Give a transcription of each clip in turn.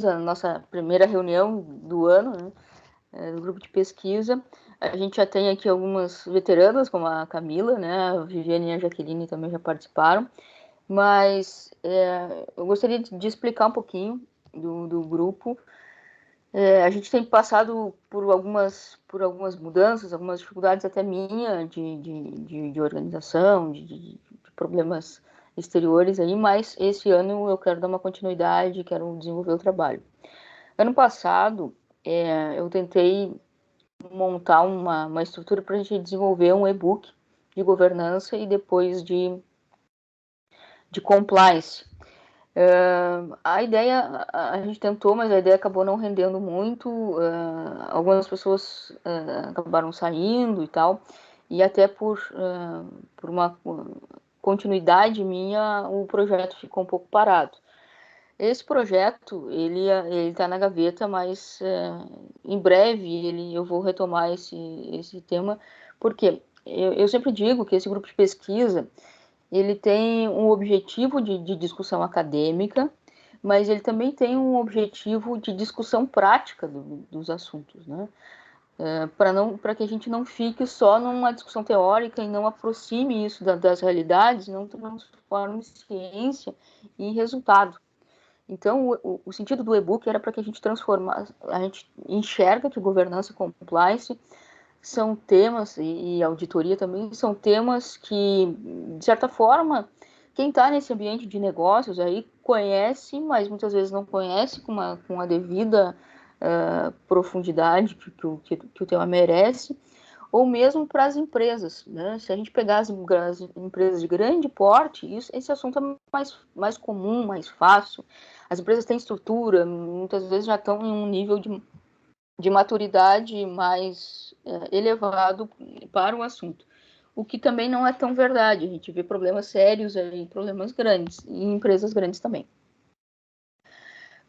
a nossa primeira reunião do ano, né, do grupo de pesquisa. A gente já tem aqui algumas veteranas, como a Camila, né, a Viviane e a Jaqueline também já participaram, mas eu gostaria de explicar um pouquinho do grupo. A gente tem passado por algumas mudanças, algumas dificuldades até minha de organização, de problemas exteriores aí, mas esse ano eu quero dar uma continuidade, quero desenvolver o trabalho. Ano passado, eu tentei montar uma estrutura para a gente desenvolver um e-book de governança e depois de compliance. A ideia, a gente tentou, mas a ideia acabou não rendendo muito. Algumas pessoas acabaram saindo e tal, e até por uma continuidade minha, o projeto ficou um pouco parado. Esse projeto, ele está na gaveta, mas em breve eu vou retomar esse tema, porque eu sempre digo que esse grupo de pesquisa, ele tem um objetivo de discussão acadêmica, mas ele também tem um objetivo de discussão prática dos assuntos, né? Para que a gente não fique só numa discussão teórica e não aproxime isso das realidades, não transforme ciência em resultado. Então, o sentido do e-book era para que a gente enxerga que governança e compliance são temas, e auditoria também, são temas que, de certa forma, quem está nesse ambiente de negócios aí conhece, mas muitas vezes não conhece com a devida profundidade que o tema merece, ou mesmo para as empresas, né? Se a gente pegar as empresas de grande porte, esse assunto é mais comum, mais fácil. As empresas têm estrutura, muitas vezes já estão em um nível de maturidade mais elevado para o assunto. O que também não é tão verdade. A gente vê problemas sérios aí, problemas grandes, e empresas grandes também.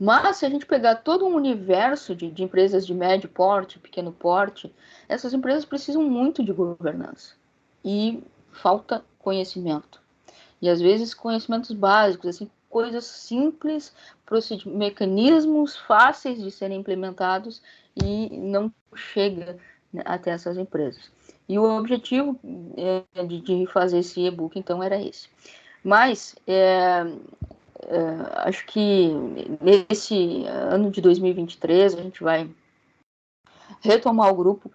Mas se a gente pegar todo um universo de empresas de médio porte, pequeno porte, essas empresas precisam muito de governança. E falta conhecimento. E às vezes conhecimentos básicos, assim, coisas simples, mecanismos fáceis de serem implementados e não chega até essas empresas. E o objetivo de fazer esse e-book, então, era esse. Mas acho que nesse ano de 2023 a gente vai retomar o grupo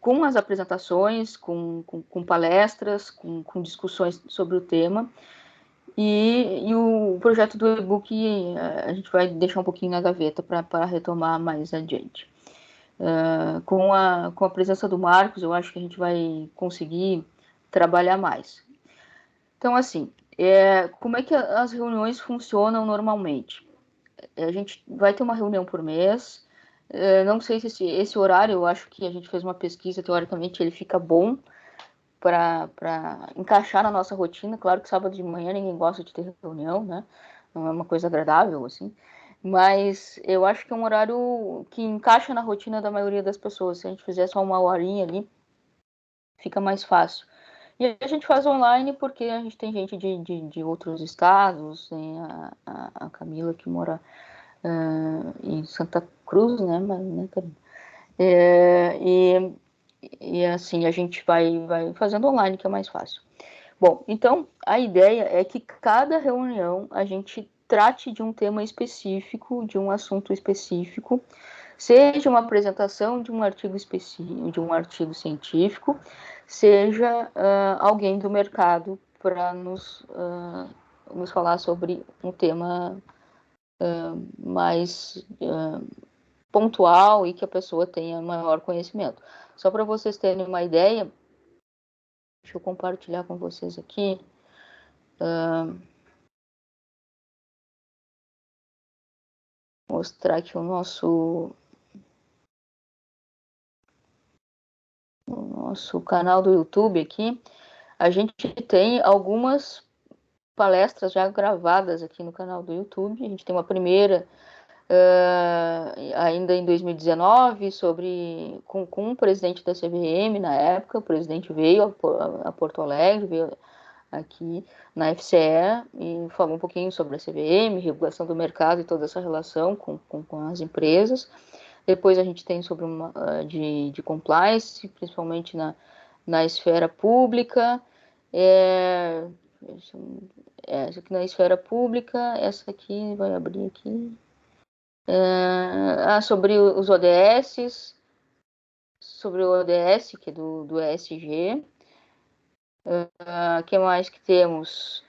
com as apresentações, com palestras, com discussões sobre o tema. E o projeto do e-book a gente vai deixar um pouquinho na gaveta para retomar mais adiante. Com a presença do Marcos, eu acho que a gente vai conseguir trabalhar mais. Então, assim, como é que as reuniões funcionam normalmente? A gente vai ter uma reunião por mês. Não sei se esse horário, eu acho que a gente fez uma pesquisa, teoricamente ele fica bom para encaixar na nossa rotina. Claro que sábado de manhã ninguém gosta de ter reunião, né? Não é uma coisa agradável, assim. Mas eu acho que é um horário que encaixa na rotina da maioria das pessoas. Se a gente fizer só uma horinha ali, fica mais fácil. E a gente faz online porque a gente tem gente de outros estados, tem a Camila que mora em Santa Cruz, né? Mas, né, e assim a gente vai fazendo online, que é mais fácil. Bom, então a ideia é que cada reunião a gente trate de um tema específico, de um assunto específico, seja uma apresentação de um artigo específico, de um artigo científico, seja alguém do mercado para nos falar sobre um tema mais pontual e que a pessoa tenha maior conhecimento. Só para vocês terem uma ideia, deixa eu compartilhar com vocês aqui. Mostrar aqui o nosso canal do YouTube aqui. A gente tem algumas palestras já gravadas aqui no canal do YouTube. A gente tem uma primeira ainda em 2019 com o presidente da CVM na época. O presidente veio a Porto Alegre, veio aqui na FCE, e falou um pouquinho sobre a CVM, regulação do mercado e toda essa relação com as empresas. Depois a gente tem sobre de compliance, principalmente na esfera pública. Essa aqui na esfera pública, essa aqui vai abrir aqui. Sobre os ODS, sobre o ODS, que é do ESG. Que mais que temos?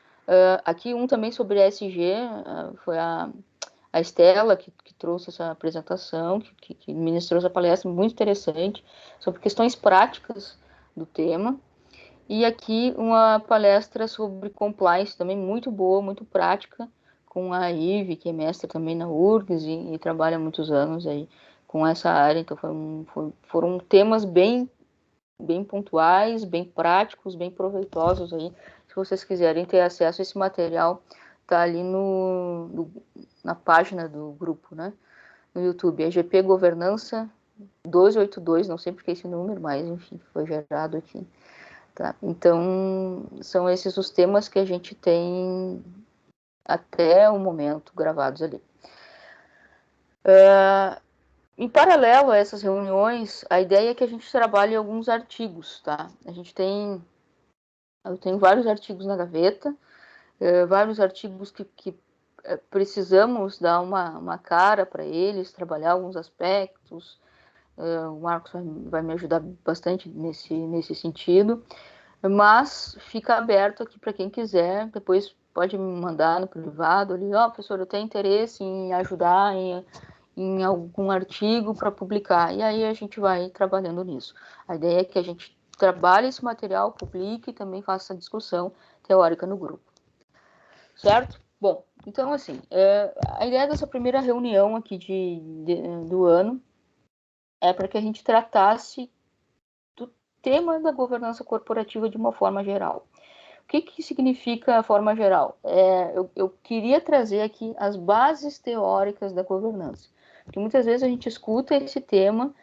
Aqui um também sobre ESG, foi a Estela que trouxe essa apresentação, que ministrou essa palestra muito interessante, sobre questões práticas do tema. E aqui uma palestra sobre compliance, também muito boa, muito prática, com a Ive, que é mestra também na URGS e trabalha há muitos anos aí com essa área. Então foram temas bem pontuais, bem práticos, bem proveitosos aí. Se vocês quiserem ter acesso a esse material, tá ali na página do grupo, né? No YouTube, GP Governança 282, não sei porque esse número, mas enfim, foi gerado aqui. Tá? Então, são esses os temas que a gente tem até o momento gravados ali. Em paralelo a essas reuniões, a ideia é que a gente trabalhe alguns artigos, tá? Eu tenho vários artigos na gaveta, vários artigos que precisamos dar uma cara para eles, trabalhar alguns aspectos. O Marcos vai me ajudar bastante nesse sentido, mas fica aberto aqui para quem quiser. Depois pode me mandar no privado ali, professor, eu tenho interesse em ajudar em algum artigo para publicar, e aí a gente vai trabalhando nisso. A ideia é que a gente trabalhe esse material, publique e também faça discussão teórica no grupo. Certo? Bom, então assim, a ideia dessa primeira reunião aqui do ano é para que a gente tratasse do tema da governança corporativa de uma forma geral. O que significa a forma geral? Eu queria trazer aqui as bases teóricas da governança, porque muitas vezes a gente escuta esse tema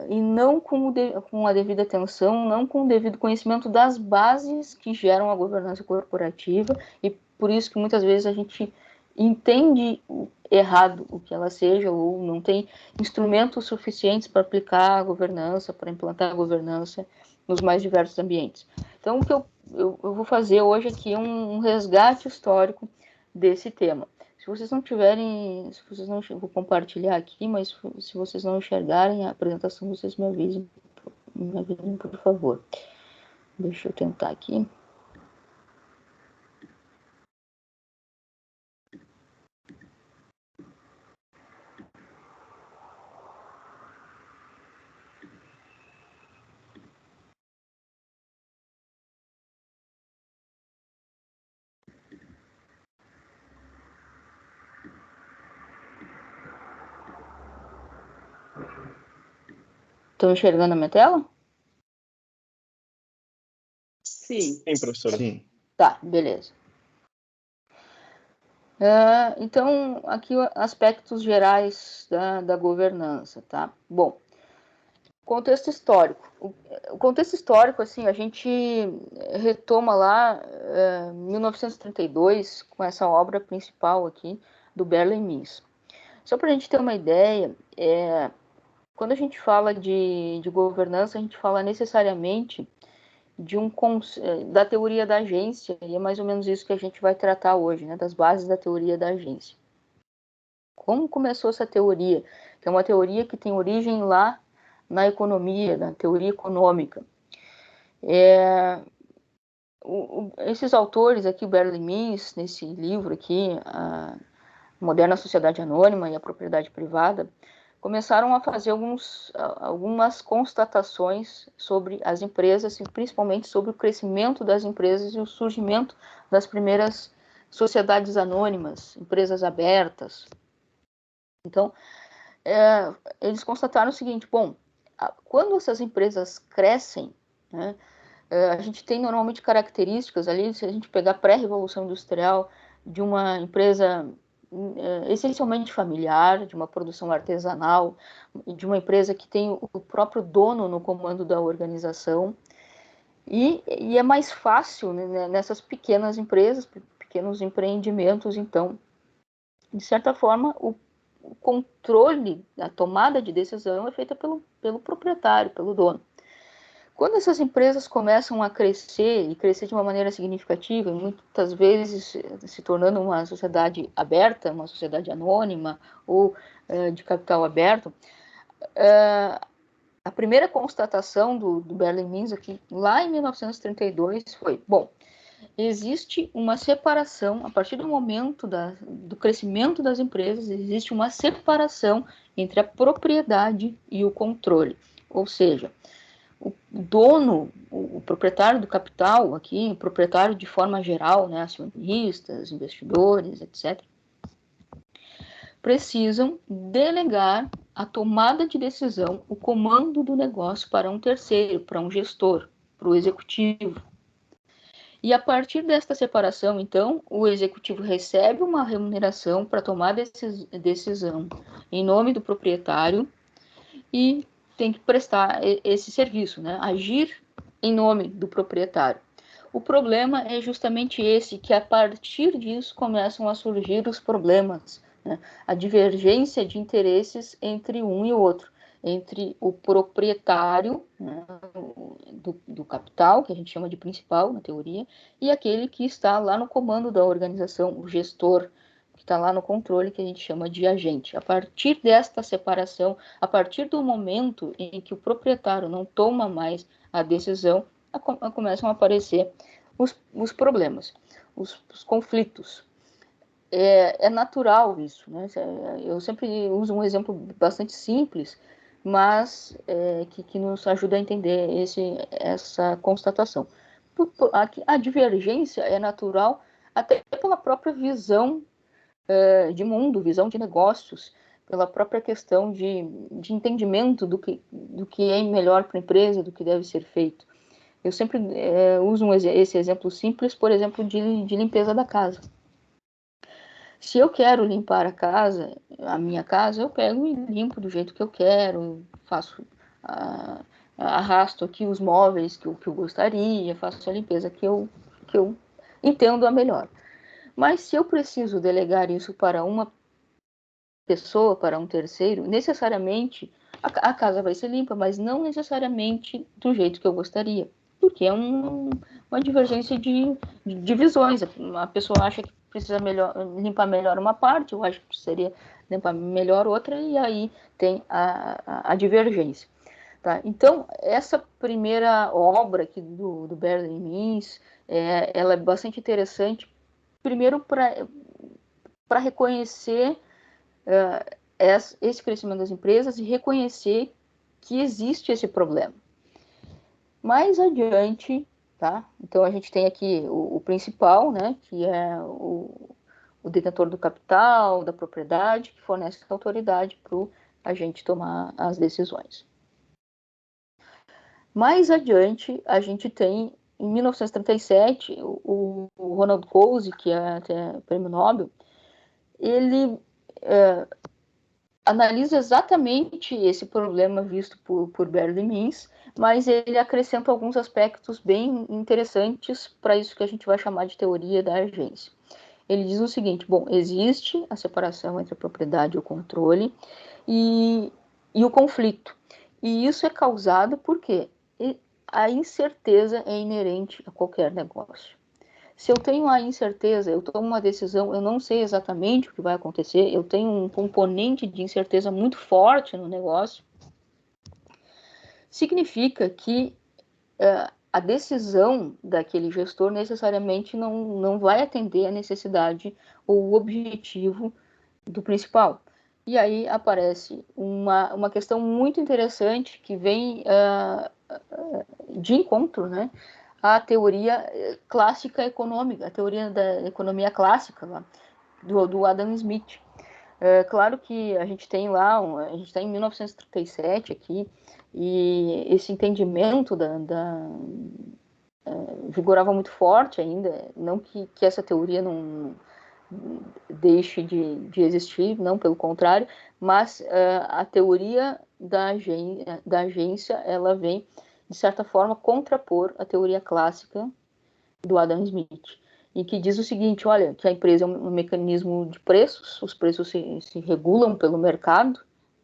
e não com a devida atenção, não com o devido conhecimento das bases que geram a governança corporativa, e por isso que muitas vezes a gente entende errado o que ela seja, ou não tem instrumentos suficientes para aplicar a governança, para implantar a governança nos mais diversos ambientes. Então, o que eu vou fazer hoje aqui é um resgate histórico desse tema. Se vocês não tiverem, vou compartilhar aqui, mas se vocês não enxergarem a apresentação, vocês me avisem, por favor. Deixa eu tentar aqui. Estão enxergando a minha tela? Sim, professora. Sim. Tá, beleza. Então, aqui aspectos gerais da governança, tá? Bom, contexto histórico. O contexto histórico, assim, a gente retoma lá 1932 com essa obra principal aqui do Bellemin. Só para a gente ter uma ideia, quando a gente fala de governança, a gente fala necessariamente da teoria da agência, e é mais ou menos isso que a gente vai tratar hoje, né, das bases da teoria da agência. Como começou essa teoria? Que é uma teoria que tem origem lá na economia, na teoria econômica. Esses autores aqui, Bellemin, nesse livro aqui, a Moderna Sociedade Anônima e a Propriedade Privada, começaram a fazer algumas constatações sobre as empresas, e principalmente sobre o crescimento das empresas e o surgimento das primeiras sociedades anônimas, empresas abertas. Então, eles constataram o seguinte: bom, quando essas empresas crescem, né, a gente tem normalmente características ali, se a gente pegar pré-revolução industrial, de uma empresa essencialmente familiar, de uma produção artesanal, de uma empresa que tem o próprio dono no comando da organização. E é mais fácil, né, nessas pequenas empresas, pequenos empreendimentos, então, de certa forma, o controle, a tomada de decisão é feita pelo proprietário, pelo dono. Quando essas empresas começam a crescer, e crescer de uma maneira significativa, muitas vezes se tornando uma sociedade aberta, uma sociedade anônima ou de capital aberto, a primeira constatação do Berlin Means aqui, lá em 1932, foi, bom, existe uma separação, a partir do momento do crescimento das empresas, existe uma separação entre a propriedade e o controle. Ou seja, o dono, o proprietário do capital aqui, o proprietário de forma geral, né, acionistas, investidores, etc., precisam delegar a tomada de decisão, o comando do negócio para um terceiro, para um gestor, para o executivo. E a partir desta separação, então, o executivo recebe uma remuneração para tomar decisão em nome do proprietário e tem que prestar esse serviço, né? Agir em nome do proprietário. O problema é justamente esse, que a partir disso começam a surgir os problemas, né? A divergência de interesses entre um e o outro, entre o proprietário, né, do capital, que a gente chama de principal na teoria, e aquele que está lá no comando da organização, o gestor, que está lá no controle, que a gente chama de agente. A partir desta separação, a partir do momento em que o proprietário não toma mais a decisão, começam a aparecer os problemas, os conflitos. É natural isso, né? Eu sempre uso um exemplo bastante simples, mas que nos ajuda a entender essa constatação. A divergência é natural até pela própria visão de mundo, visão de negócios, pela própria questão de entendimento do que é melhor para a empresa, do que deve ser feito. Eu sempre uso esse exemplo simples, por exemplo, de limpeza da casa. Se eu quero limpar a minha casa, eu pego e limpo do jeito que eu quero, faço, arrasto aqui os móveis que eu gostaria, faço a limpeza que eu entendo a melhor. Mas se eu preciso delegar isso para uma pessoa, para um terceiro, necessariamente a casa vai ser limpa, mas não necessariamente do jeito que eu gostaria, porque é uma divergência de visões. A pessoa acha que precisa limpar melhor uma parte, eu acho que precisaria limpar melhor outra, e aí tem a divergência. Tá? Então, essa primeira obra aqui do Berlin Means, ela é bastante interessante, primeiro para reconhecer esse crescimento das empresas e reconhecer que existe esse problema. Mais adiante, tá? Então a gente tem aqui o principal, né, que é o detentor do capital, da propriedade, que fornece autoridade para o agente tomar as decisões. Mais adiante, a gente tem, em 1937, o Ronald Coase, que é até prêmio Nobel, ele analisa exatamente esse problema visto por Berlin Means, mas ele acrescenta alguns aspectos bem interessantes para isso que a gente vai chamar de teoria da agência. Ele diz o seguinte: bom, existe a separação entre a propriedade e o controle e o conflito. E isso é causado porque a incerteza é inerente a qualquer negócio. Se eu tenho a incerteza, eu tomo uma decisão, eu não sei exatamente o que vai acontecer, eu tenho um componente de incerteza muito forte no negócio, significa que a decisão daquele gestor necessariamente não vai atender a necessidade ou o objetivo do principal. E aí aparece uma questão muito interessante que vem de encontro, né, à teoria clássica econômica, a teoria da economia clássica lá, do Adam Smith. Claro que a gente tem lá, a gente está em 1937 aqui, e esse entendimento vigorava muito forte ainda, não que essa teoria não deixe de existir, não, pelo contrário, mas a teoria da agência, ela vem de certa forma, contrapor a teoria clássica do Adam Smith, e que diz o seguinte, olha, que a empresa é um mecanismo de preços, os preços se regulam pelo mercado,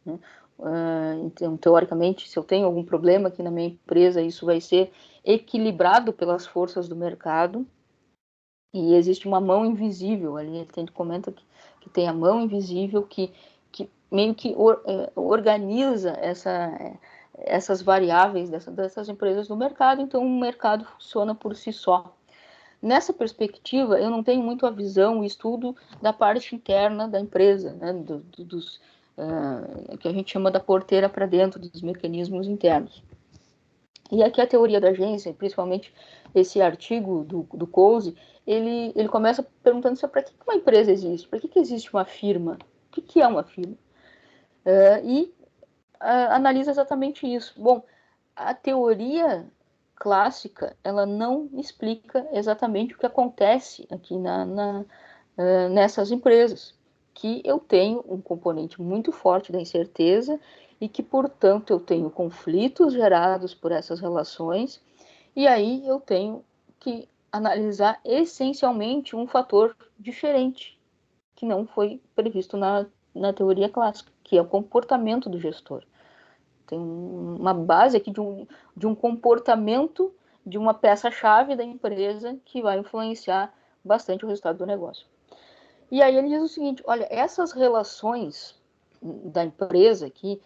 né? Então, teoricamente, se eu tenho algum problema aqui na minha empresa, isso vai ser equilibrado pelas forças do mercado, e existe uma mão invisível ali, ele comenta que tem a mão invisível que meio que organiza essas variáveis dessas empresas no mercado, então o mercado funciona por si só. Nessa perspectiva, eu não tenho muito a visão, o estudo da parte interna da empresa, né, que a gente chama da porteira para dentro, dos mecanismos internos. E aqui a teoria da agência, principalmente esse artigo do Coase, ele começa perguntando para que uma empresa existe, para que existe uma firma, o que é uma firma? E analisa exatamente isso. Bom, a teoria clássica, ela não explica exatamente o que acontece aqui nessas empresas, que eu tenho um componente muito forte da incerteza e que, portanto, eu tenho conflitos gerados por essas relações, e aí eu tenho que analisar essencialmente um fator diferente, que não foi previsto na teoria clássica, que é o comportamento do gestor. Tem uma base aqui de um comportamento de uma peça-chave da empresa que vai influenciar bastante o resultado do negócio. E aí ele diz o seguinte, olha, essas relações da empresa aqui,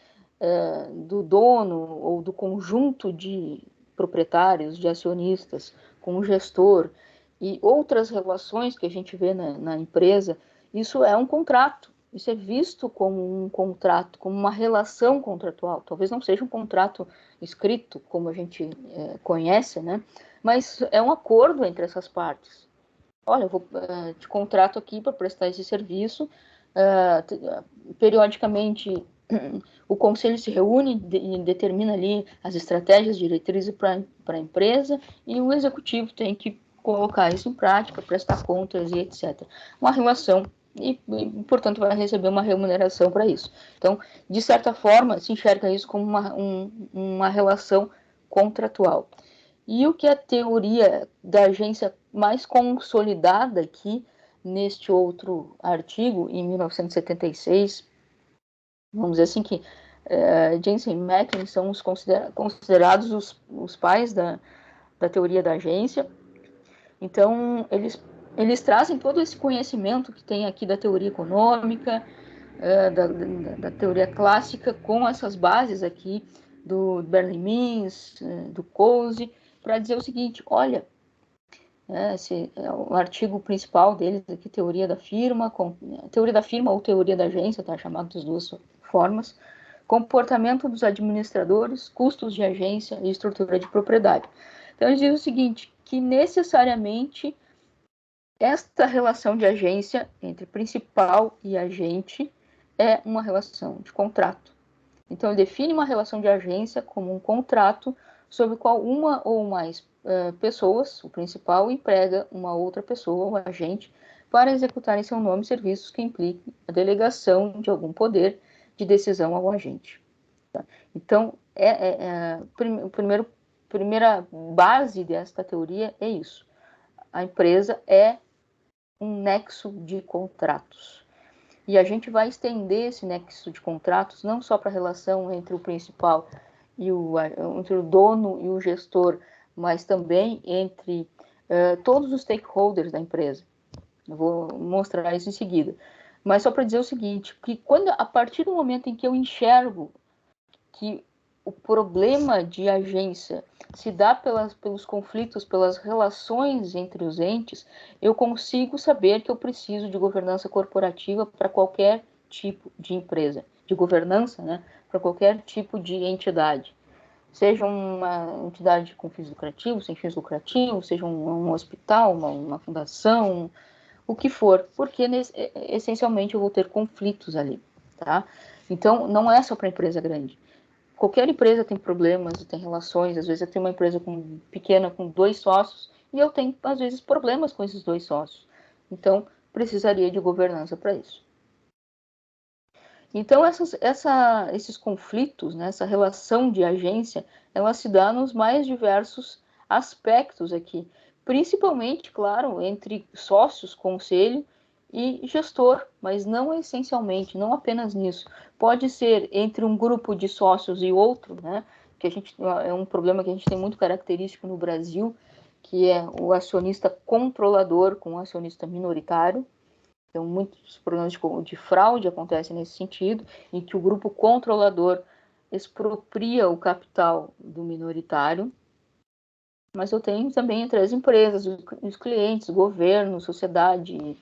do dono ou do conjunto de proprietários, de acionistas, com o gestor e outras relações que a gente vê na empresa, isso é um contrato. Isso é visto como um contrato, como uma relação contratual. Talvez não seja um contrato escrito, como a gente conhece, né? Mas é um acordo entre essas partes. Olha, eu vou te contrato aqui para prestar esse serviço. Periodicamente, o conselho se reúne e determina ali as estratégias, diretrizes para a empresa, e o executivo tem que colocar isso em prática, prestar contas e etc. Uma relação e, portanto, vai receber uma remuneração para isso. Então, de certa forma, se enxerga isso como uma relação contratual. E o que a teoria da agência mais consolidada aqui, neste outro artigo, em 1976, vamos dizer assim que Jensen e Macklin são considerados os pais da teoria da agência. Então, eles trazem todo esse conhecimento que tem aqui da teoria econômica, da teoria clássica, com essas bases aqui do Berlin-Mins, do Coase, para dizer o seguinte, olha, esse é o artigo principal deles aqui, teoria da firma ou teoria da agência, tá chamado das duas formas, comportamento dos administradores, custos de agência e estrutura de propriedade. Então, eles dizem o seguinte, que necessariamente esta relação de agência entre principal e agente é uma relação de contrato. Então, ele define uma relação de agência como um contrato sobre o qual uma ou mais pessoas, o principal, emprega uma outra pessoa, o agente, para executar em seu nome serviços que impliquem a delegação de algum poder de decisão ao agente. Tá? Então, a primeira base desta teoria é isso. A empresa é um nexo de contratos. E a gente vai estender esse nexo de contratos não só para a relação entre o principal e entre o dono e o gestor, mas também entre todos os stakeholders da empresa. Eu vou mostrar isso em seguida. Mas só para dizer o seguinte, que a partir do momento em que eu enxergo que o problema de agência se dá pelos conflitos, pelas relações entre os entes, eu consigo saber que eu preciso de governança corporativa para qualquer tipo de empresa, de governança, né, para qualquer tipo de entidade. Seja uma entidade com fins lucrativos, sem fins lucrativos, seja um hospital, uma fundação, o que for, porque essencialmente eu vou ter conflitos ali, tá? Então, não é só para empresa grande. Qualquer empresa tem problemas, tem relações, às vezes eu tenho uma empresa pequena com 2 sócios e eu tenho, às vezes, problemas com esses 2 sócios. Então, precisaria de governança para isso. Então, esses conflitos, né, essa relação de agência, ela se dá nos mais diversos aspectos aqui, principalmente, claro, entre sócios, conselho e gestor, mas não essencialmente, não apenas nisso. Pode ser entre um grupo de sócios e outro, né, que é um problema que a gente tem muito característico no Brasil, que é o acionista controlador com o acionista minoritário. Então, muitos problemas de fraude acontecem nesse sentido, em que o grupo controlador expropria o capital do minoritário. Mas eu tenho também entre as empresas, os clientes, governo, sociedade,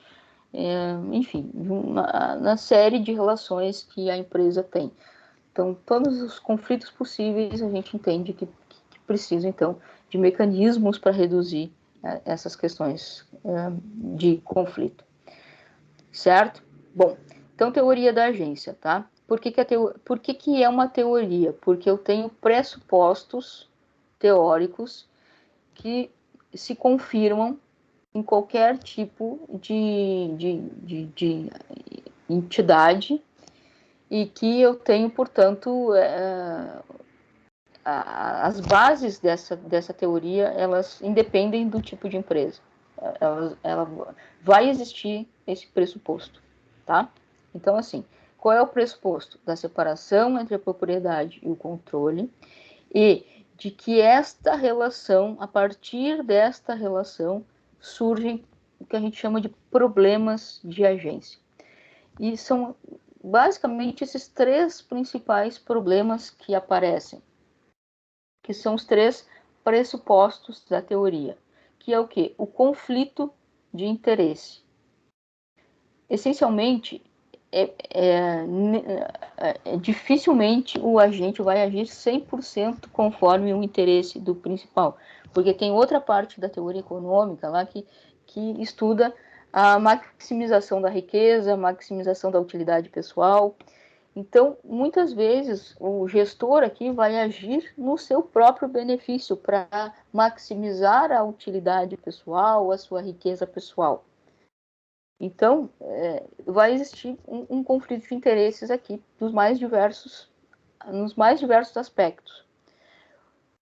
enfim, uma série de relações que a empresa tem. Então, todos os conflitos possíveis a gente entende que precisa, então, de mecanismos para reduzir essas questões de conflito. Certo? Bom, então teoria da agência, tá? Por que é uma teoria? Porque eu tenho pressupostos teóricos que se confirmam em qualquer tipo de entidade e que eu tenho, portanto, as bases dessa teoria, elas independem do tipo de empresa. Ela vai existir esse pressuposto, tá? Então, assim, qual é o pressuposto? Da separação entre a propriedade e o controle e de que esta relação, a partir desta relação, surgem o que a gente chama de problemas de agência. E são basicamente esses três principais problemas que aparecem, que são os três pressupostos da teoria, que é o quê? O conflito de interesse. Essencialmente, dificilmente o agente vai agir 100% conforme o interesse do principal, porque tem outra parte da teoria econômica lá que estuda a maximização da riqueza, a maximização da utilidade pessoal. Então, muitas vezes, o gestor aqui vai agir no seu próprio benefício para maximizar a utilidade pessoal, a sua riqueza pessoal. Então, vai existir um conflito de interesses aqui nos mais diversos aspectos.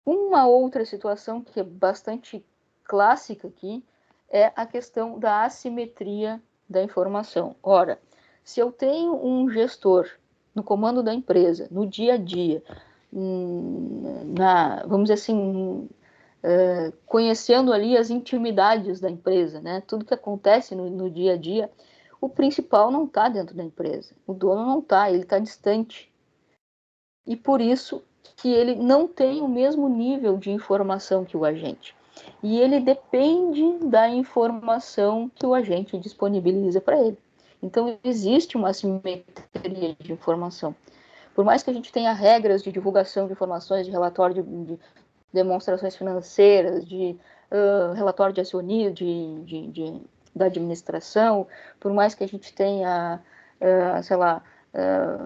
Uma outra situação que é bastante clássica aqui é a questão da assimetria da informação. Ora, se eu tenho um gestor no comando da empresa, no dia a dia, vamos dizer assim, conhecendo ali as intimidades da empresa, né? Tudo que acontece no dia a dia, o principal não está dentro da empresa, o dono não está, ele está distante. E por isso que ele não tem o mesmo nível de informação que o agente. E ele depende da informação que o agente disponibiliza para ele. Então, existe uma assimetria de informação. Por mais que a gente tenha regras de divulgação de informações, de relatório de demonstrações financeiras, de relatório de acionismo, da administração, por mais que a gente tenha,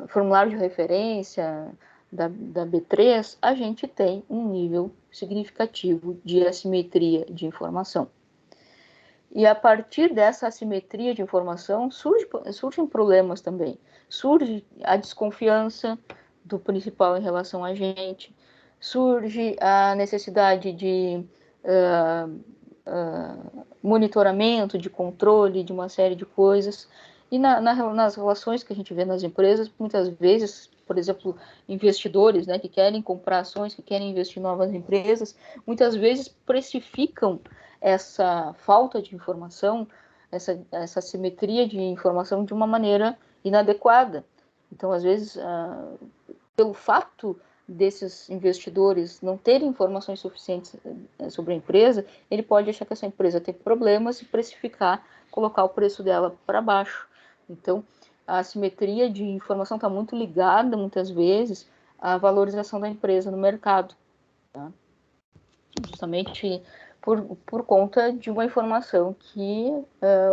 formulário de referência da B3, a gente tem um nível significativo de assimetria de informação. E a partir dessa assimetria de informação surgem problemas também. Surge a desconfiança do principal em relação a gente, surge a necessidade de monitoramento, de controle de uma série de coisas. E nas relações que a gente vê nas empresas, muitas vezes, por exemplo, investidores, né, que querem comprar ações, que querem investir em novas empresas, muitas vezes precificam essa falta de informação, essa simetria de informação de uma maneira inadequada. Então, às vezes, pelo fato desses investidores não terem informações suficientes sobre a empresa, ele pode achar que essa empresa tem problemas e precificar, colocar o preço dela para baixo. Então, a assimetria de informação está muito ligada, muitas vezes, à valorização da empresa no mercado, tá? Justamente por conta de uma informação que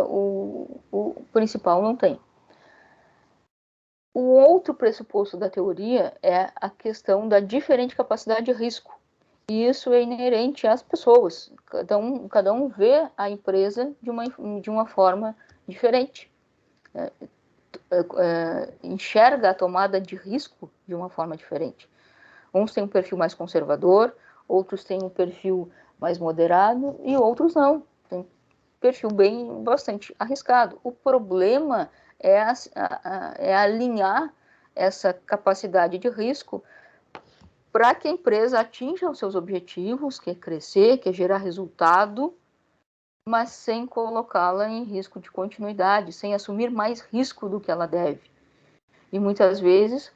o principal não tem. O outro pressuposto da teoria é a questão da diferente capacidade de risco. E isso é inerente às pessoas. Cada um vê a empresa de uma forma diferente. enxerga a tomada de risco de uma forma diferente. Uns têm um perfil mais conservador, outros têm um perfil mais moderado e outros não. Tem um perfil bastante arriscado. O problema é alinhar essa capacidade de risco para que a empresa atinja os seus objetivos, que é crescer, que é gerar resultado, mas sem colocá-la em risco de continuidade, sem assumir mais risco do que ela deve. E muitas vezes,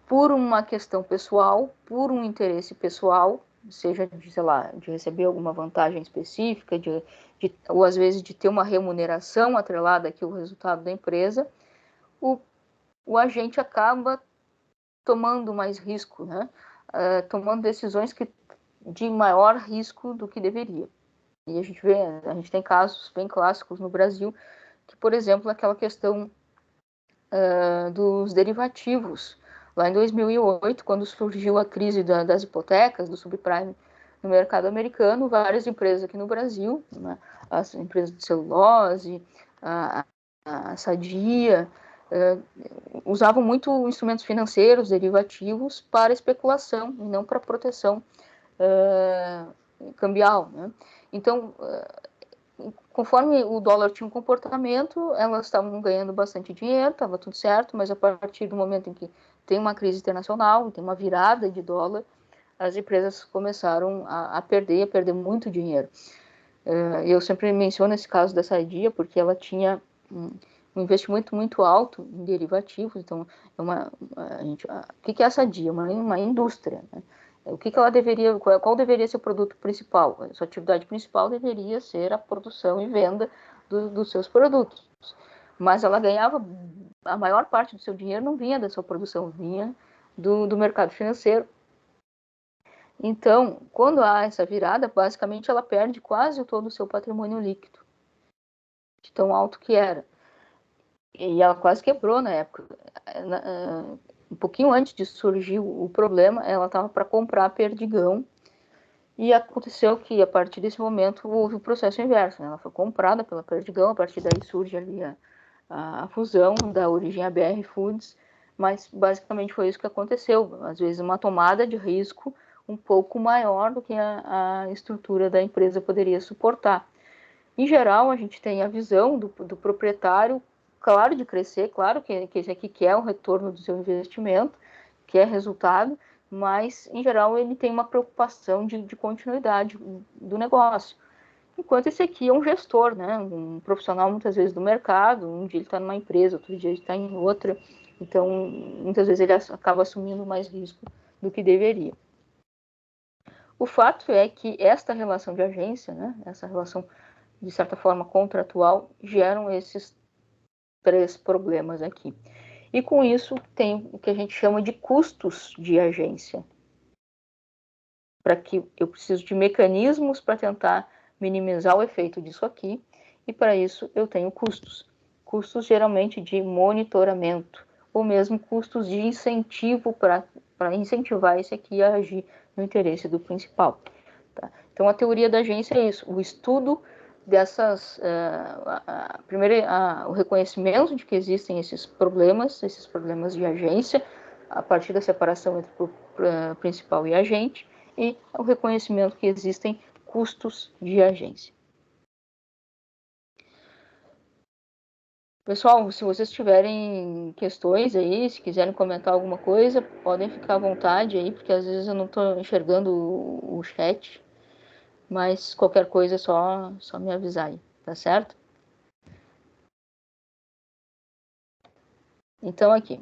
por uma questão pessoal, por um interesse pessoal, seja de, sei lá, de receber alguma vantagem específica, ou às vezes de ter uma remuneração atrelada aqui ao resultado da empresa, o agente acaba tomando mais risco, né? Tomando decisões de maior risco do que deveria. E a gente tem casos bem clássicos no Brasil, que, por exemplo, aquela questão dos derivativos. Lá em 2008, quando surgiu a crise das hipotecas, do subprime no mercado americano, várias empresas aqui no Brasil, né, as empresas de celulose, a Sadia, usavam muito instrumentos financeiros, derivativos, para especulação e não para proteção cambial, né? Então, conforme o dólar tinha um comportamento, elas estavam ganhando bastante dinheiro, estava tudo certo, mas a partir do momento em que tem uma crise internacional, tem uma virada de dólar, as empresas começaram a perder muito dinheiro. Eu sempre menciono esse caso da Sadia, porque ela tinha um investimento muito alto em derivativos. Então, o que é a Sadia? Uma indústria, né? Qual deveria ser o produto principal? A sua atividade principal deveria ser a produção e venda dos seus produtos. Mas ela ganhava, a maior parte do seu dinheiro não vinha da sua produção, vinha do mercado financeiro. Então, quando há essa virada, basicamente ela perde quase todo o seu patrimônio líquido, de tão alto que era. E ela quase quebrou na época. Um pouquinho antes de surgir o problema, ela estava para comprar a Perdigão, e aconteceu que, a partir desse momento, houve o processo inverso, né? Ela foi comprada pela Perdigão, a partir daí surge ali a fusão, da origem a BR Foods, mas basicamente foi isso que aconteceu. Às vezes uma tomada de risco um pouco maior do que a estrutura da empresa poderia suportar. Em geral, a gente tem a visão do proprietário, claro, de crescer, claro que esse aqui quer o retorno do seu investimento, quer resultado, mas, em geral, ele tem uma preocupação de continuidade do negócio. Enquanto esse aqui é um gestor, né? Um profissional, muitas vezes, do mercado. Um dia ele está numa empresa, outro dia ele está em outra. Então, muitas vezes ele acaba assumindo mais risco do que deveria. O fato é que esta relação de agência, né? Essa relação, de certa forma, contratual, geram esses 3 problemas aqui. E com isso tem o que a gente chama de custos de agência. Para que eu preciso de mecanismos para tentar minimizar o efeito disso aqui, e para isso eu tenho custos. Custos geralmente de monitoramento, ou mesmo custos de incentivo para incentivar esse aqui a agir no interesse do principal. Tá? Então a teoria da agência é isso, o estudo dessas, primeiro o reconhecimento de que existem esses problemas de agência, a partir da separação entre o principal e agente, e o reconhecimento que existem custos de agência. Pessoal, se vocês tiverem questões aí, se quiserem comentar alguma coisa, podem ficar à vontade aí, porque às vezes eu não estou enxergando o chat, mas qualquer coisa é só me avisar aí, tá certo? Então, aqui.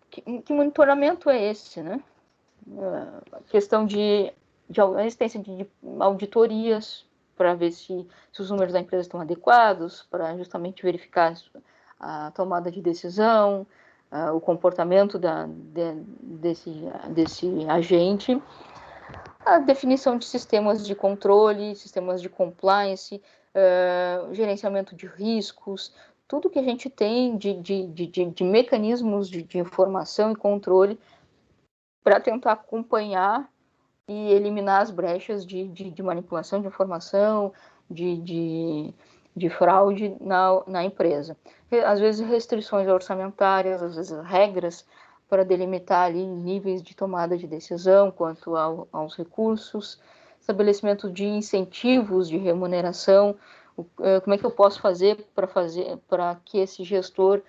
Que monitoramento é esse, né? A questão de existência de auditorias para ver se os números da empresa estão adequados, para justamente verificar a tomada de decisão, o comportamento desse agente, a definição de sistemas de controle, sistemas de compliance, gerenciamento de riscos, tudo que a gente tem de mecanismos de informação e controle para tentar acompanhar e eliminar as brechas de manipulação de informação, de de fraude na empresa. Às vezes restrições orçamentárias, às vezes regras para delimitar ali níveis de tomada de decisão quanto aos recursos, estabelecimento de incentivos de remuneração, como é que eu posso fazer para que esse gestor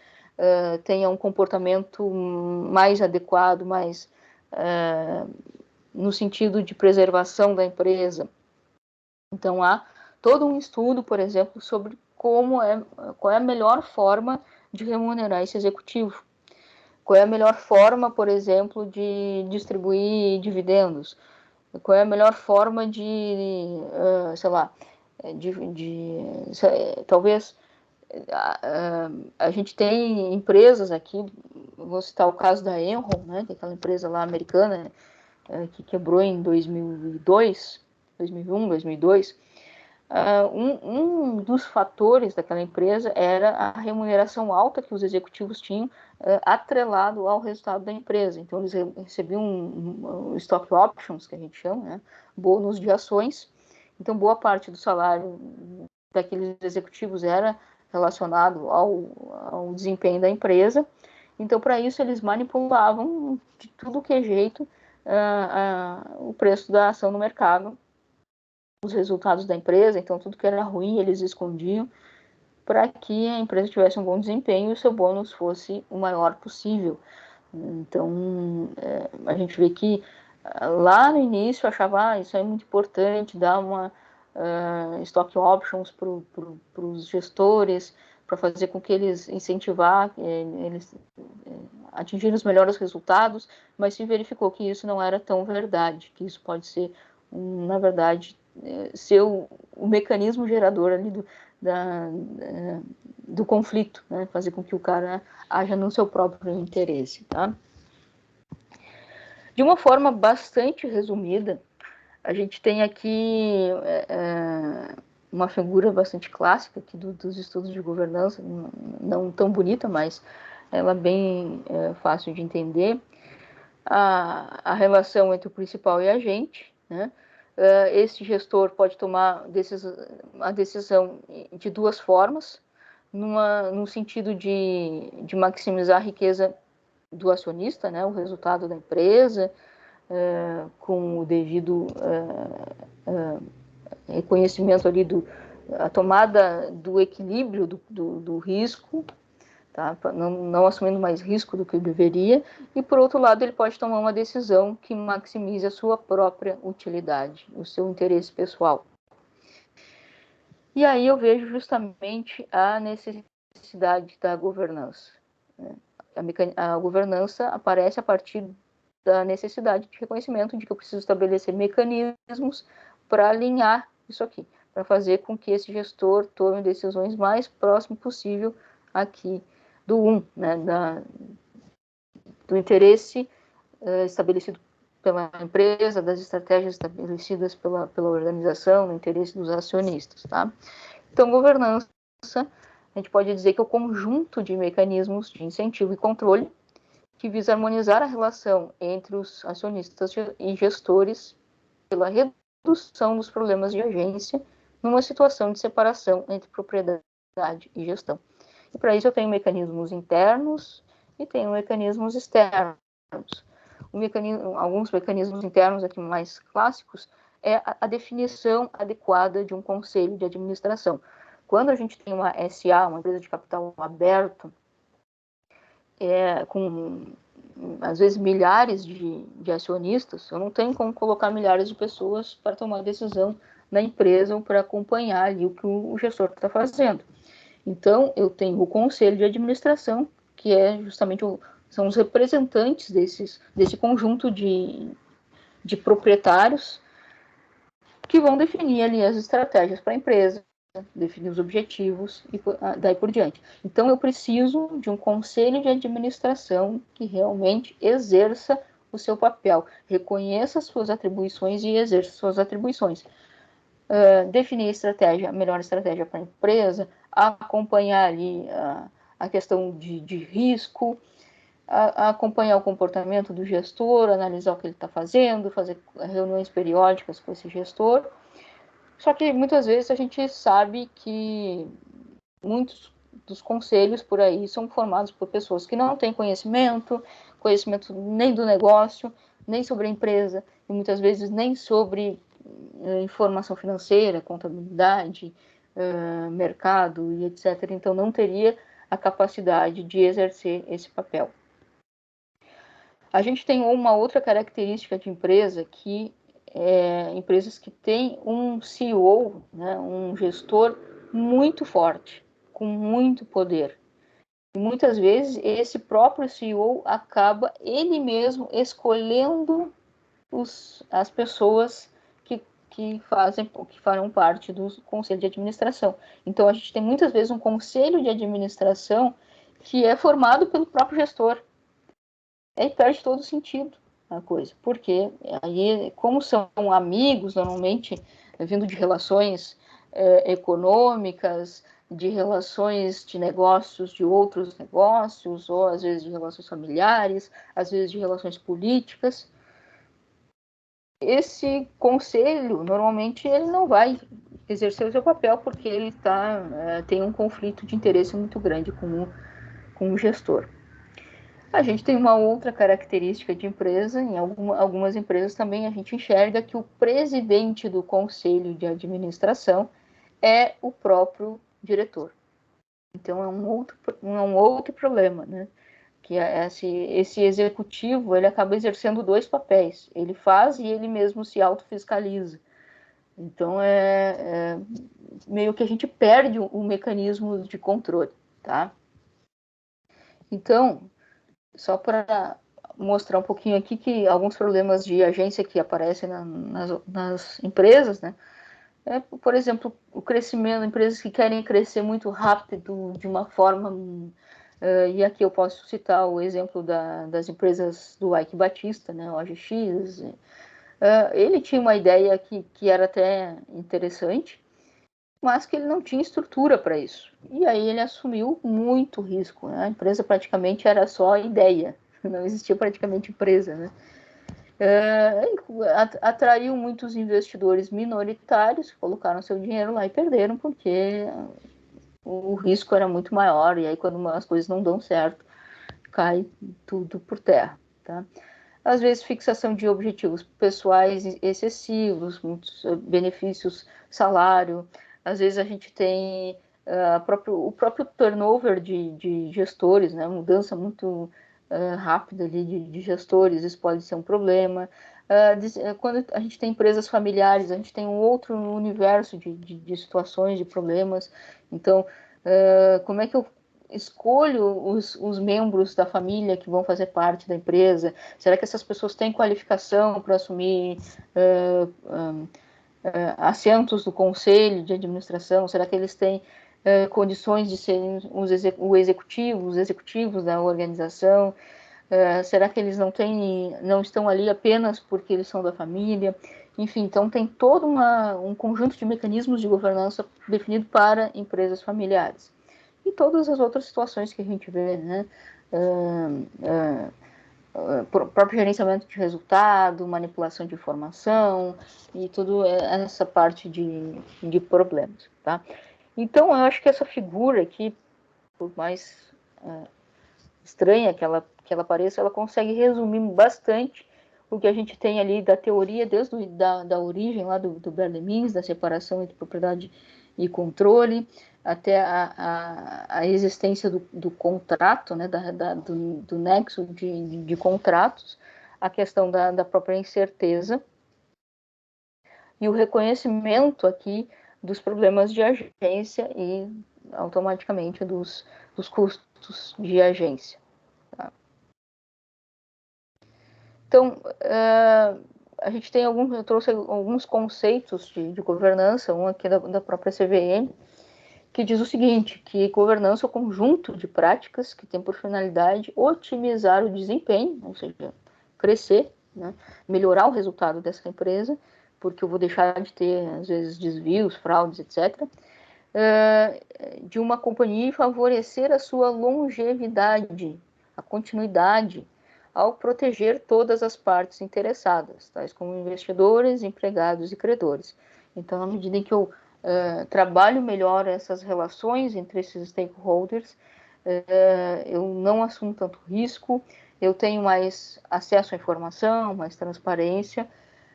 tenha um comportamento mais adequado, mais no sentido de preservação da empresa. Então, há todo um estudo, por exemplo, sobre qual é a melhor forma de remunerar esse executivo. Qual é a melhor forma, por exemplo, de distribuir dividendos? Qual é a melhor forma sei lá, talvez a gente tem empresas aqui, vou citar o caso da Enron, né, que é aquela empresa lá americana que quebrou em 2002, 2001, 2002. Um dos fatores daquela empresa era a remuneração alta que os executivos tinham atrelado ao resultado da empresa. Então, eles recebiam stock options, que a gente chama, né? Bônus de ações. Então, boa parte do salário daqueles executivos era relacionado ao desempenho da empresa. Então, para isso, eles manipulavam de tudo que é jeito o preço da ação no mercado, os resultados da empresa. Então, tudo que era ruim eles escondiam para que a empresa tivesse um bom desempenho e o seu bônus fosse o maior possível. Então, a gente vê que lá no início eu achava isso é muito importante, dar uma stock options para os gestores, para fazer com que eles incentivar, eles atingirem os melhores resultados, mas se verificou que isso não era tão verdade, que isso pode ser, na verdade, ser o mecanismo gerador ali do conflito, né? Fazer com que o cara haja no seu próprio interesse, tá? De uma forma bastante resumida, a gente tem aqui uma figura bastante clássica aqui dos estudos de governança, não tão bonita, mas ela é bem fácil de entender. A relação entre o principal e a agente, né? Esse gestor pode tomar a decisão de duas formas, no sentido de maximizar a riqueza do acionista, né? O resultado da empresa, com o devido reconhecimento ali a tomada do equilíbrio do risco, tá? Não assumindo mais risco do que deveria, e por outro lado ele pode tomar uma decisão que maximize a sua própria utilidade, o seu interesse pessoal. E aí eu vejo justamente a necessidade da governança. A governança aparece a partir da necessidade de reconhecimento de que eu preciso estabelecer mecanismos para alinhar isso aqui, para fazer com que esse gestor tome decisões mais próximo possível aqui do né, do interesse estabelecido pela empresa, das estratégias estabelecidas pela organização, no interesse dos acionistas, tá? Então, governança, a gente pode dizer que é o conjunto de mecanismos de incentivo e controle que visa harmonizar a relação entre os acionistas e gestores pela redução dos problemas de agência numa situação de separação entre propriedade e gestão. E para isso eu tenho mecanismos internos e tenho mecanismos externos. Alguns mecanismos internos aqui mais clássicos é a definição adequada de um conselho de administração. Quando a gente tem uma SA, uma empresa de capital aberto, com às vezes milhares de acionistas, eu não tenho como colocar milhares de pessoas para tomar decisão na empresa ou para acompanhar ali o que o gestor está fazendo. Então, eu tenho o conselho de administração, que justamente são os representantes desse conjunto de proprietários que vão definir ali as estratégias para a empresa, definir os objetivos e daí por diante. Então, eu preciso de um conselho de administração que realmente exerça o seu papel, reconheça as suas atribuições e exerça suas atribuições. Definir a melhor estratégia para a empresa, acompanhar ali a questão de risco, acompanhar o comportamento do gestor, analisar o que ele está fazendo, fazer reuniões periódicas com esse gestor, Só que muitas vezes a gente sabe que muitos dos conselhos por aí são formados por pessoas que não têm conhecimento nem do negócio, nem sobre a empresa, e muitas vezes nem sobre informação financeira, contabilidade, mercado e etc. Então não teria a capacidade de exercer esse papel. A gente tem uma outra característica de empresa que empresas que têm um CEO, né, um gestor muito forte, com muito poder. E muitas vezes esse próprio CEO acaba ele mesmo escolhendo as pessoas que farão parte do conselho de administração. Então a gente tem muitas vezes um conselho de administração que é formado pelo próprio gestor. Aí perde todo o sentido a coisa, porque aí, como são amigos, normalmente, vindo de relações econômicas, de relações de negócios, de outros negócios, ou às vezes de relações familiares, às vezes de relações políticas, esse conselho, normalmente, ele não vai exercer o seu papel, porque ele tem um conflito de interesse muito grande com o gestor. A gente tem uma outra característica de empresa, em algumas empresas também a gente enxerga que o presidente do conselho de administração é o próprio diretor. Então é um outro problema, né? Que esse executivo ele acaba exercendo dois papéis, ele faz e ele mesmo se autofiscaliza. Então meio que a gente perde o mecanismo de controle, tá? Então, só para mostrar um pouquinho aqui que alguns problemas de agência que aparecem nas empresas, né? Por exemplo, o crescimento, empresas que querem crescer muito rápido de uma forma, e aqui eu posso citar o exemplo das empresas do Ike Batista, né, o AGX. Ele tinha uma ideia que era até interessante, mas que ele não tinha estrutura para isso. E aí ele assumiu muito risco, né? A empresa praticamente era só ideia, não existia praticamente empresa, né? Atraiu muitos investidores minoritários que colocaram seu dinheiro lá e perderam porque o risco era muito maior, e aí quando as coisas não dão certo, cai tudo por terra, tá? Às vezes fixação de objetivos pessoais excessivos, muitos benefícios, salário, às vezes a gente tem o próprio turnover de gestores, né? Mudança muito rápida ali de gestores, isso pode ser um problema. Quando a gente tem empresas familiares, a gente tem um outro universo de situações, de problemas. Então, como é que eu escolho os membros da família que vão fazer parte da empresa? Será que essas pessoas têm qualificação para assumir assentos do conselho de administração? Será que eles têm condições de serem os executivos da organização? Será que eles não estão ali apenas porque eles são da família? Enfim, então tem todo um conjunto de mecanismos de governança definido para empresas familiares. E todas as outras situações que a gente vê, né? Próprio gerenciamento de resultado, manipulação de informação e tudo essa parte de problemas, tá? Então, eu acho que essa figura aqui, por mais estranha que ela pareça, ela consegue resumir bastante o que a gente tem ali da teoria, desde da origem lá do Berlemins, da separação entre propriedade e controle, até a existência do contrato, né, do nexo de contratos, a questão da própria incerteza e o reconhecimento aqui dos problemas de agência e automaticamente dos custos de agência. Tá? Então, a gente tem eu trouxe alguns conceitos de governança, um aqui da própria CVM, que diz o seguinte, que governança é o conjunto de práticas que tem por finalidade otimizar o desempenho, ou seja, crescer, né, melhorar o resultado dessa empresa, porque eu vou deixar de ter, às vezes, desvios, fraudes, etc., de uma companhia e favorecer a sua longevidade, a continuidade, ao proteger todas as partes interessadas, tais como investidores, empregados e credores. Então, na medida em que eu trabalho melhor essas relações entre esses stakeholders, eu não assumo tanto risco, eu tenho mais acesso à informação, mais transparência,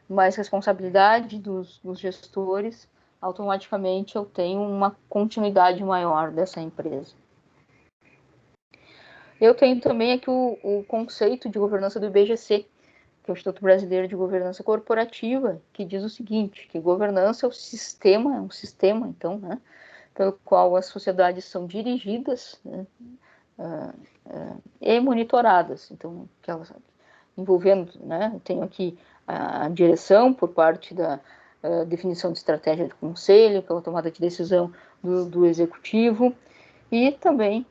mais responsabilidade dos gestores, automaticamente eu tenho uma continuidade maior dessa empresa. Eu tenho também aqui o conceito de governança do IBGC, que é o Instituto Brasileiro de Governança Corporativa, que diz o seguinte, que governança é um sistema, então, né, pelo qual as sociedades são dirigidas, né, e monitoradas. Então, que elas, envolvendo, né, tenho aqui a direção por parte da definição de estratégia do conselho, pela tomada de decisão do executivo, e também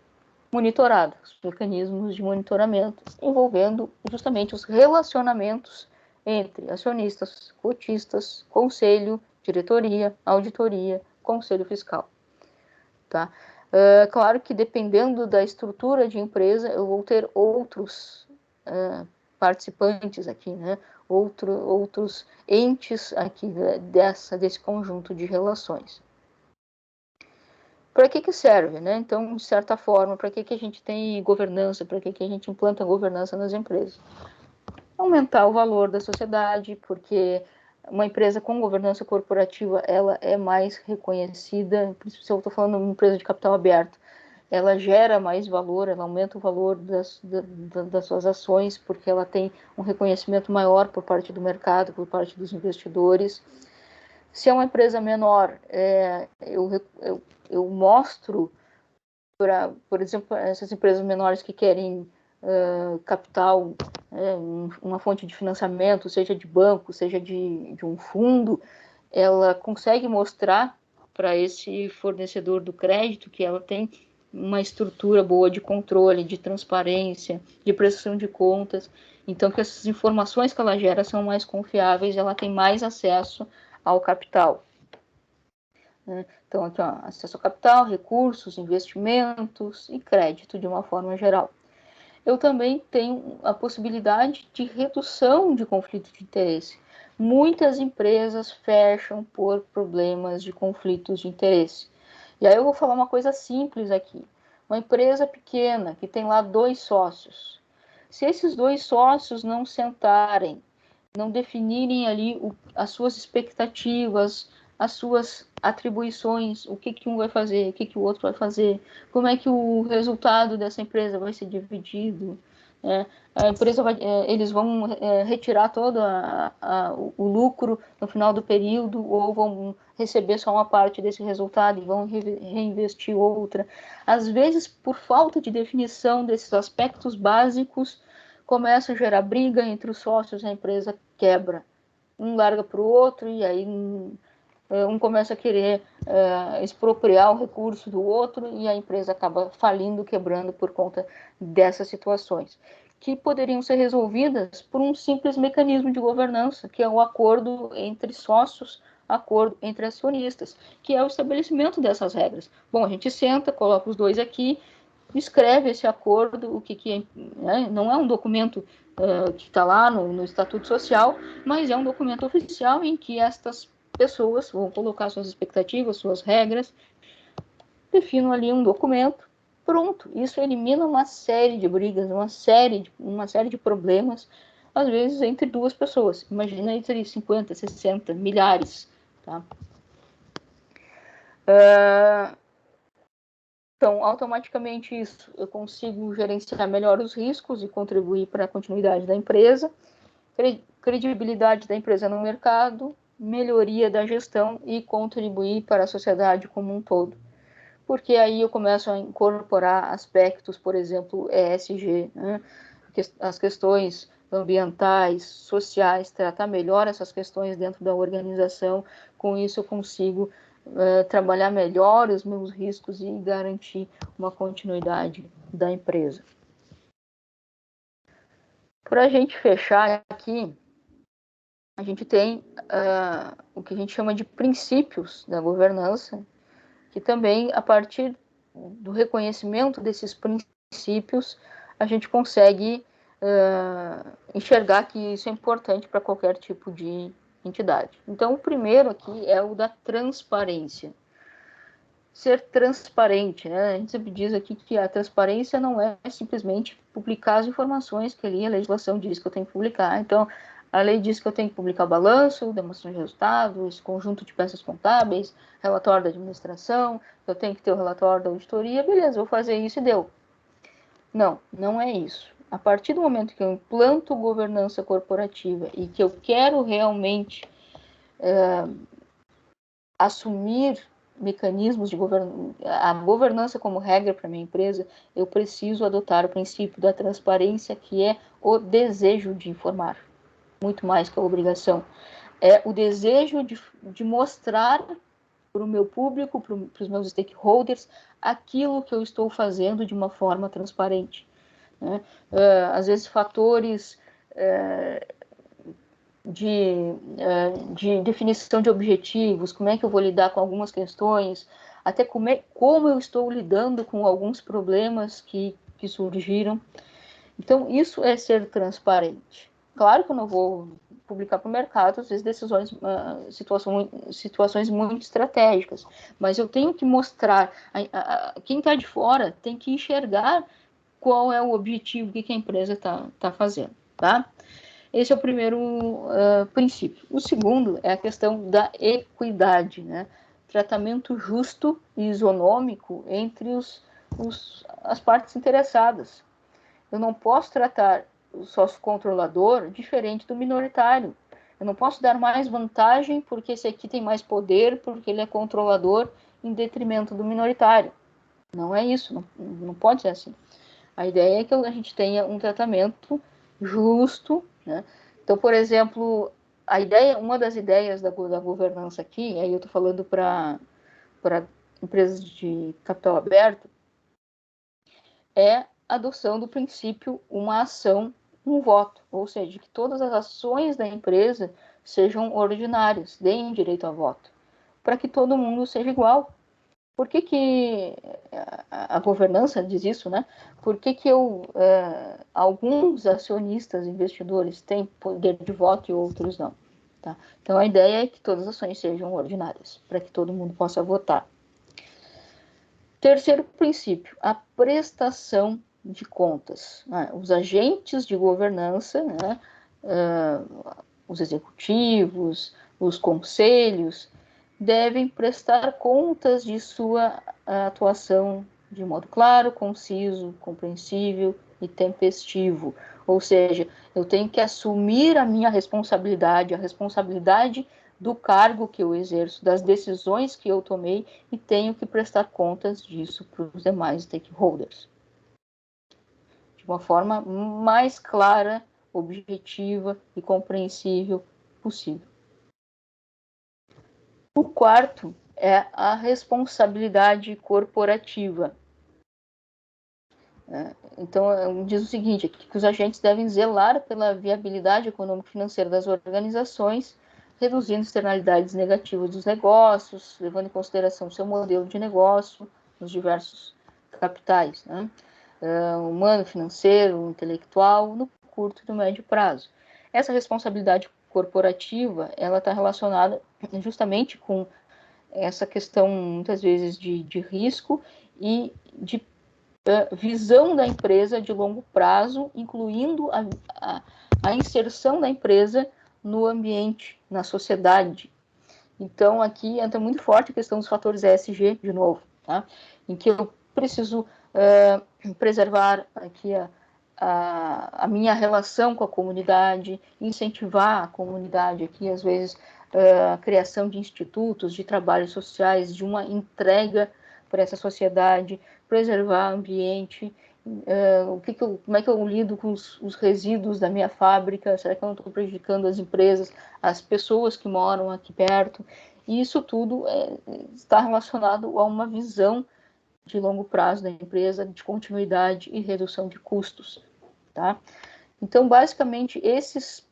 monitorados, mecanismos de monitoramento envolvendo justamente os relacionamentos entre acionistas, cotistas, conselho, diretoria, auditoria, conselho fiscal. Tá? Claro que dependendo da estrutura de empresa, eu vou ter outros participantes aqui, né? Outros entes aqui desse conjunto de relações. Para que serve, né? Então, de certa forma, para que a gente tem governança, para que a gente implanta governança nas empresas? Aumentar o valor da sociedade, porque uma empresa com governança corporativa, ela é mais reconhecida, se eu estou falando de uma empresa de capital aberto, ela gera mais valor, ela aumenta o valor das suas ações, porque ela tem um reconhecimento maior por parte do mercado, por parte dos investidores. Se é uma empresa menor, eu mostro para, por exemplo, essas empresas menores que querem capital, uma fonte de financiamento, seja de banco, seja de um fundo, ela consegue mostrar para esse fornecedor do crédito que ela tem uma estrutura boa de controle, de transparência, de prestação de contas. Então, que essas informações que ela gera são mais confiáveis, ela tem mais acesso ao capital. Então, aqui, ó, acesso ao capital, recursos, investimentos e crédito de uma forma geral. Eu também tenho a possibilidade de redução de conflito de interesse. Muitas empresas fecham por problemas de conflitos de interesse. E aí eu vou falar uma coisa simples aqui. Uma empresa pequena que tem lá 2 sócios. Se esses 2 sócios não sentarem, não definirem ali as suas expectativas, as suas atribuições, o que um vai fazer, o que o outro vai fazer, como é que o resultado dessa empresa vai ser dividido, a empresa eles vão retirar todo o lucro no final do período ou vão receber só uma parte desse resultado e vão reinvestir outra. Às vezes, por falta de definição desses aspectos básicos, começa a gerar briga entre os sócios e a empresa quebra. Um larga para o outro e aí um começa a querer expropriar o recurso do outro e a empresa acaba falindo, quebrando por conta dessas situações, que poderiam ser resolvidas por um simples mecanismo de governança, que é o acordo entre sócios, acordo entre acionistas, que é o estabelecimento dessas regras. Bom, a gente senta, coloca os 2 aqui, escreve esse acordo, o que é, né? Não é um documento que está lá no Estatuto Social, mas é um documento oficial em que estas pessoas vão colocar suas expectativas, suas regras, definam ali um documento, pronto. Isso elimina uma série de brigas, uma série de problemas, às vezes entre 2 pessoas. Imagina entre 50, 60, milhares, tá? Então, automaticamente isso, eu consigo gerenciar melhor os riscos e contribuir para a continuidade da empresa, credibilidade da empresa no mercado, melhoria da gestão e contribuir para a sociedade como um todo. Porque aí eu começo a incorporar aspectos, por exemplo, ESG, né? As questões ambientais, sociais, tratar melhor essas questões dentro da organização. Com isso eu consigo trabalhar melhor os meus riscos e garantir uma continuidade da empresa. Para a gente fechar aqui, a gente tem o que a gente chama de princípios da governança, que também, a partir do reconhecimento desses princípios, a gente consegue enxergar que isso é importante para qualquer tipo de entidade. Então, o primeiro aqui é o da transparência. Ser transparente, né? A gente sempre diz aqui que a transparência não é simplesmente publicar as informações que ali a legislação diz que eu tenho que publicar. Então, a lei diz que eu tenho que publicar balanço, demonstração de resultados, conjunto de peças contábeis, relatório da administração, eu tenho que ter o relatório da auditoria, beleza, vou fazer isso e deu. Não, não é isso. A partir do momento que eu implanto governança corporativa e que eu quero realmente assumir mecanismos de a governança como regra para minha empresa, eu preciso adotar o princípio da transparência, que é o desejo de informar, muito mais que a obrigação. É o desejo de mostrar para o meu público, para os meus stakeholders, aquilo que eu estou fazendo de uma forma transparente. Né? Às vezes, fatores de definição de objetivos, como é que eu vou lidar com algumas questões, até como eu estou lidando com alguns problemas que surgiram. Então, isso é ser transparente. Claro que eu não vou publicar para o mercado, às vezes, situações muito estratégicas, mas eu tenho que mostrar, quem está de fora tem que enxergar qual é o objetivo que a empresa está fazendo, tá? Esse é o primeiro princípio. O segundo é a questão da equidade, né? Tratamento justo e isonômico entre as partes interessadas. Eu não posso tratar o sócio controlador diferente do minoritário. Eu não posso dar mais vantagem porque esse aqui tem mais poder, porque ele é controlador, em detrimento do minoritário. Não é isso, não pode ser assim. A ideia é que a gente tenha um tratamento justo, né? Então, por exemplo, uma das ideias da governança aqui, aí eu estou falando para empresas de capital aberto, é a adoção do princípio uma ação, um voto, ou seja, que todas as ações da empresa sejam ordinárias, deem direito a voto, para que todo mundo seja igual. Por que a governança diz isso, né? Por que alguns acionistas, investidores têm poder de voto e outros não? Tá? Então, a ideia é que todas as ações sejam ordinárias, para que todo mundo possa votar. Terceiro princípio, a prestação de contas. Os agentes de governança, né? Os executivos, os conselhos, devem prestar contas de sua atuação de modo claro, conciso, compreensível e tempestivo. Ou seja, eu tenho que assumir a minha responsabilidade, a responsabilidade do cargo que eu exerço, das decisões que eu tomei, e tenho que prestar contas disso para os demais stakeholders. De uma forma mais clara, objetiva e compreensível possível. O quarto é a responsabilidade corporativa. Então, diz o seguinte, que os agentes devem zelar pela viabilidade econômico-financeira das organizações, reduzindo externalidades negativas dos negócios, levando em consideração seu modelo de negócio nos diversos capitais, né? Humano, financeiro, intelectual, no curto e no médio prazo. Essa responsabilidade corporativa, ela está relacionada justamente com essa questão, muitas vezes, de risco e de visão da empresa de longo prazo, incluindo a inserção da empresa no ambiente, na sociedade. Então, aqui entra muito forte a questão dos fatores ESG, de novo, tá? Em que eu preciso preservar aqui a minha relação com a comunidade, incentivar a comunidade aqui, às vezes, a criação de institutos, de trabalhos sociais, de uma entrega para essa sociedade, preservar o ambiente, como é que eu lido com os resíduos da minha fábrica, será que eu não estou prejudicando as empresas, as pessoas que moram aqui perto? E isso tudo está relacionado a uma visão de longo prazo da empresa, de continuidade e redução de custos, tá? Então, basicamente, esses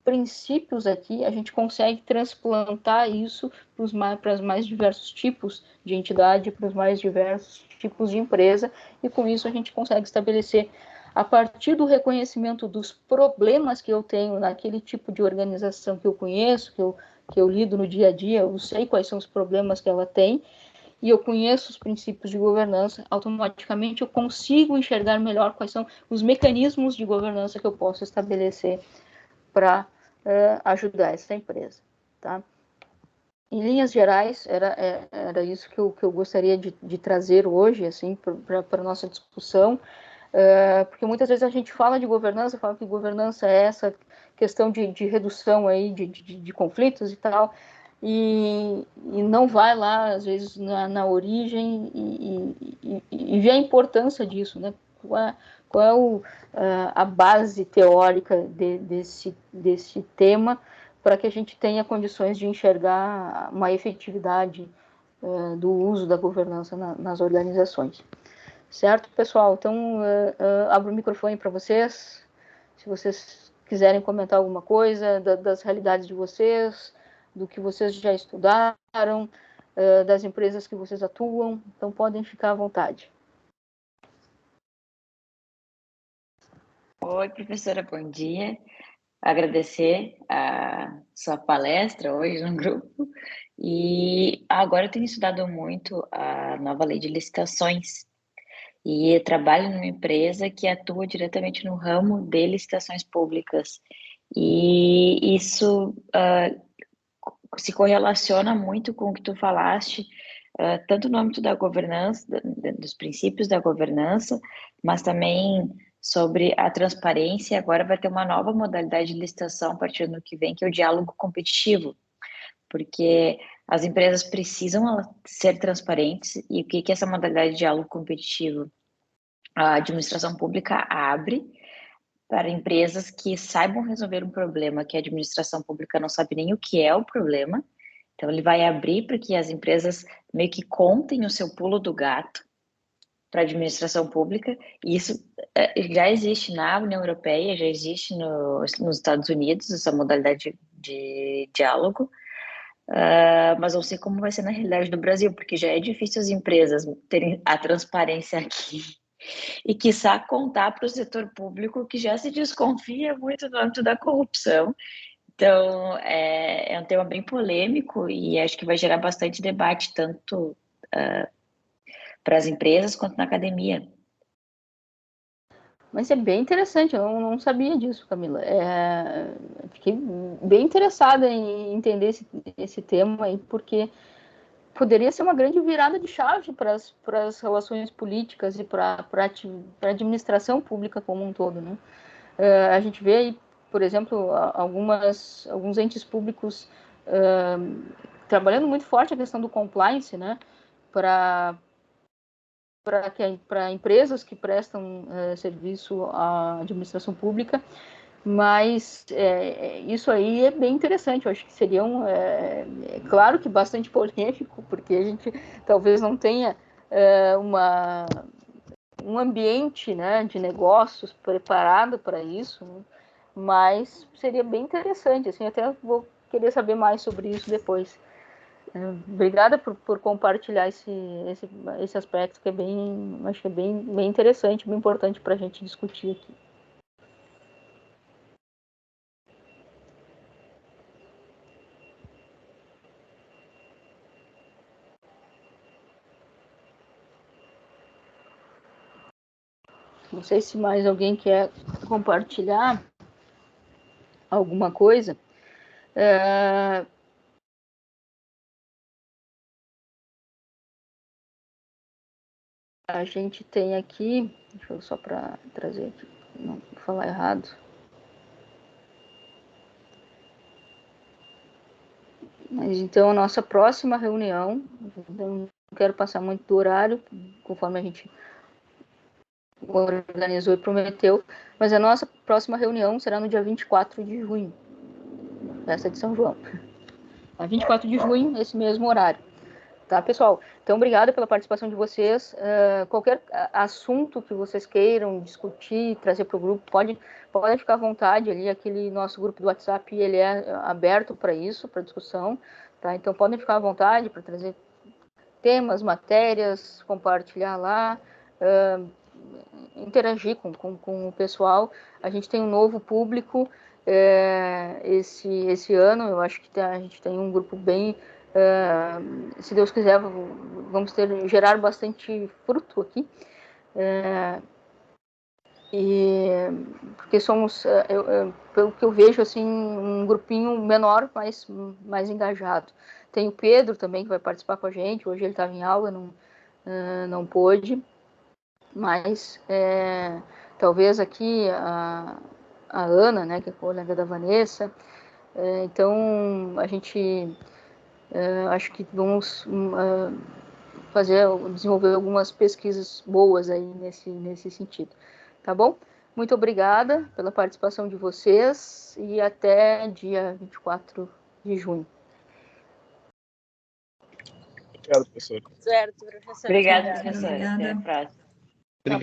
princípios aqui, a gente consegue transplantar isso para os mais diversos tipos de entidade, para os mais diversos tipos de empresa, e com isso a gente consegue estabelecer a partir do reconhecimento dos problemas que eu tenho naquele tipo de organização que eu conheço, que eu lido no dia a dia, eu sei quais são os problemas que ela tem, e eu conheço os princípios de governança, automaticamente eu consigo enxergar melhor quais são os mecanismos de governança que eu posso estabelecer para ajudar essa empresa, tá? Em linhas gerais, era isso que eu gostaria de trazer hoje, assim, para a nossa discussão, porque muitas vezes a gente fala de governança, fala que governança é essa questão de redução aí de conflitos e tal, e não vai lá, às vezes, na origem e vê a importância disso, né? Qual é a base teórica desse tema, para que a gente tenha condições de enxergar uma efetividade do uso da governança nas organizações. Certo, pessoal? Então, abro o microfone para vocês, se vocês quiserem comentar alguma coisa das realidades de vocês, do que vocês já estudaram, das empresas que vocês atuam, então podem ficar à vontade. Oi, professora, bom dia. Agradecer a sua palestra hoje no grupo. E agora eu tenho estudado muito a nova lei de licitações. E eu trabalho numa empresa que atua diretamente no ramo de licitações públicas. E isso se correlaciona muito com o que tu falaste, tanto no âmbito da governança, dos princípios da governança, mas também sobre a transparência. Agora vai ter uma nova modalidade de licitação a partir do ano que vem, que é o diálogo competitivo, porque as empresas precisam ser transparentes. E o que é essa modalidade de diálogo competitivo? A administração pública abre para empresas que saibam resolver um problema que a administração pública não sabe nem o que é o problema. Então, ele vai abrir para que as empresas meio que contem o seu pulo do gato para a administração pública. E isso já existe na União Europeia, já existe nos Estados Unidos, essa modalidade de diálogo. Mas não sei como vai ser na realidade do Brasil, porque já é difícil as empresas terem a transparência aqui. E, quiçá, contar para o setor público, que já se desconfia muito no âmbito da corrupção. Então, é um tema bem polêmico e acho que vai gerar bastante debate, tanto para as empresas quanto na academia. Mas é bem interessante, eu não sabia disso, Camila. Fiquei bem interessada em entender esse tema aí, porque poderia ser uma grande virada de chave para as relações políticas e para a administração pública como um todo, né? A gente vê aí, por exemplo, alguns entes públicos trabalhando muito forte a questão do compliance, né? Para empresas que prestam serviço à administração pública, mas isso aí é bem interessante. Eu acho que seria claro que bastante polêmico, porque a gente talvez não tenha um ambiente, né, de negócios preparado para isso, né? Mas seria bem interessante, assim, até vou querer saber mais sobre isso depois. Obrigada por compartilhar esse aspecto, que acho que é bem interessante, bem importante para a gente discutir aqui. Não sei se mais alguém quer compartilhar alguma coisa. A gente tem aqui, deixa eu só para trazer aqui, não falar errado. Mas então a nossa próxima reunião, não quero passar muito do horário, conforme a gente organizou e prometeu, mas a nossa próxima reunião será no dia 24 de junho, festa de São João. A 24 de junho, nesse mesmo horário. Tá, pessoal? Então, obrigada pela participação de vocês. Qualquer assunto que vocês queiram discutir, trazer para o grupo, podem ficar à vontade ali. Aquele nosso grupo do WhatsApp, ele é aberto para isso, para discussão. Tá? Então, podem ficar à vontade para trazer temas, matérias, compartilhar lá. interagir com o pessoal. A gente tem um novo público esse ano. Eu acho que a gente tem um grupo bem, se Deus quiser, vamos gerar bastante fruto aqui. E porque somos, pelo que eu vejo, assim, um grupinho menor, mas mais engajado. Tem o Pedro também, que vai participar com a gente. Hoje ele estava em aula, não pôde. Mas talvez aqui a Ana, né, que é colega da Vanessa. Então, a gente acho que vamos desenvolver algumas pesquisas boas aí nesse sentido. Tá bom? Muito obrigada pela participação de vocês e até dia 24 de junho. Obrigado, professor. Certo, professor. Obrigada, professor. Até a próxima.